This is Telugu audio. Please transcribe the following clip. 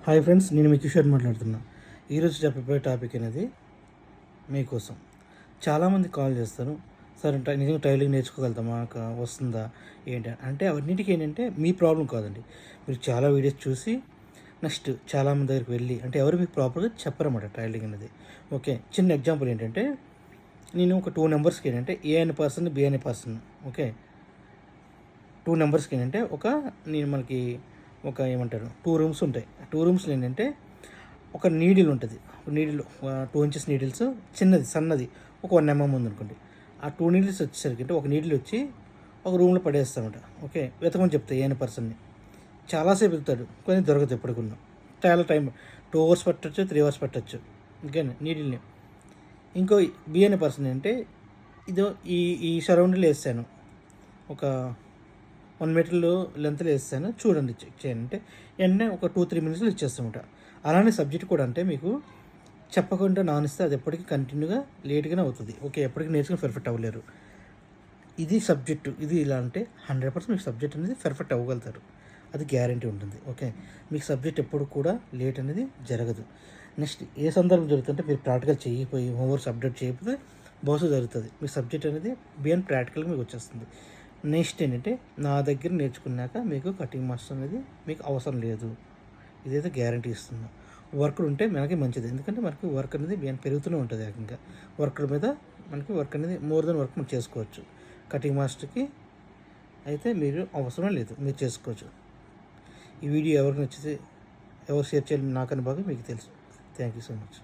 హాయ్ ఫ్రెండ్స్, నేను మీ కిషోర్ మాట్లాడుతున్నా. ఈరోజు చెప్పబోయే టాపిక్ అనేది మీకోసం. చాలామంది కాల్ చేస్తారు, సార్ నిజంగా టైలరింగ్ నేర్చుకోగలుగుతామా, వస్తుందా ఏంటి అంటే, అవన్నిటికీ ఏంటంటే మీ ప్రాబ్లం కాదండి. మీరు చాలా వీడియోస్ చూసి నెక్స్ట్ చాలామంది దగ్గరికి వెళ్ళి అంటే ఎవరు మీకు ప్రాపర్గా చెప్పరన్నమాట టైలరింగ్ అనేది. ఓకే, చిన్న ఎగ్జాంపుల్ ఏంటంటే, నేను ఒక 2 నెంబర్స్కి ఏంటంటే ఏ అనే పర్సన్, బి అనే పర్సన్, ఓకే 2 నెంబర్స్కి ఏంటంటే మనకి ఒక ఏమంటారు 2 రూమ్స్ ఉంటాయి. 2 రూమ్స్లో ఏంటంటే ఒక నీడిల్ ఉంటుంది. నీడిల్ 2 ఇంచెస్ నీడిల్స్, చిన్నది సన్నది ఒక 1 mm ఉంది అనుకోండి. ఆ 2 నీడిల్స్ వచ్చేసరికి అంటే ఒక నీడిల్ వచ్చి ఒక రూమ్లో పడేస్తామట. ఓకే, వెతకమని చెప్తా ఏ పర్సన్ని. చాలాసేపు వెతుకుతాడు, కానీ దొరకదు ఎప్పటికున్నా. చాలా టైం 2 hours పట్టచ్చు, 3 hours పట్టచ్చు. ఇంకేనా నీడిల్ని. ఇంకో బి అనే పర్సన్ అంటే ఇదో ఈ ఈ సరౌండింగ్లో వేస్తాను, ఒక 1 meter లెంత్లో వేస్తాను, చూడండి చెక్ చేయండి అంటే వెంటనే ఒక 2-3 minutesలో ఇచ్చేస్తామట. అలానే సబ్జెక్ట్ కూడా అంటే మీకు చెప్పకుండా నానిస్తే అది ఎప్పటికీ కంటిన్యూగా లేట్గానే అవుతుంది. ఓకే, ఎప్పటికీ నేర్చుకుని పర్ఫెక్ట్ అవ్వలేరు. ఇది సబ్జెక్టు, ఇది ఇలా అంటే 100% మీకు సబ్జెక్ట్ అనేది పర్ఫెక్ట్ అవ్వగలుగుతారు, అది గ్యారంటీ ఉంటుంది. ఓకే, మీకు సబ్జెక్ట్ ఎప్పుడు కూడా లేట్ అనేది జరగదు. నెక్స్ట్ ఏ సందర్భం జరుగుతుంటే మీరు ప్రాక్టికల్ చేయకపోయి హోంవర్క్స్ అప్డేట్ చేయకపోతే బహుశా జరుగుతుంది. మీ సబ్జెక్ట్ అనేది బియాండ్ ప్రాక్టికల్గా మీకు వచ్చేస్తుంది. నెక్స్ట్ ఏంటంటే నా దగ్గర నేర్చుకున్నాక మీకు కటింగ్ మాస్టర్ అనేది మీకు అవసరం లేదు, ఇదైతే గ్యారంటీ ఇస్తున్నా. వర్క్ ఉంటే మనకి మంచిది, ఎందుకంటే మనకి వర్క్ అనేది పెరుగుతూనే ఉంటుంది. ఏకంగా వర్క్ మీద మనకి వర్క్ అనేది మోర్ దెన్ వర్క్ మనం చేసుకోవచ్చు. కటింగ్ మాస్టర్కి అయితే మీరు అవసరం లేదు, మీరు చేసుకోవచ్చు. ఈ వీడియో ఎవరికి నచ్చితే ఎవరు షేర్ చేయాలి నాకని బాగా మీకు తెలుసు. Thank you so much.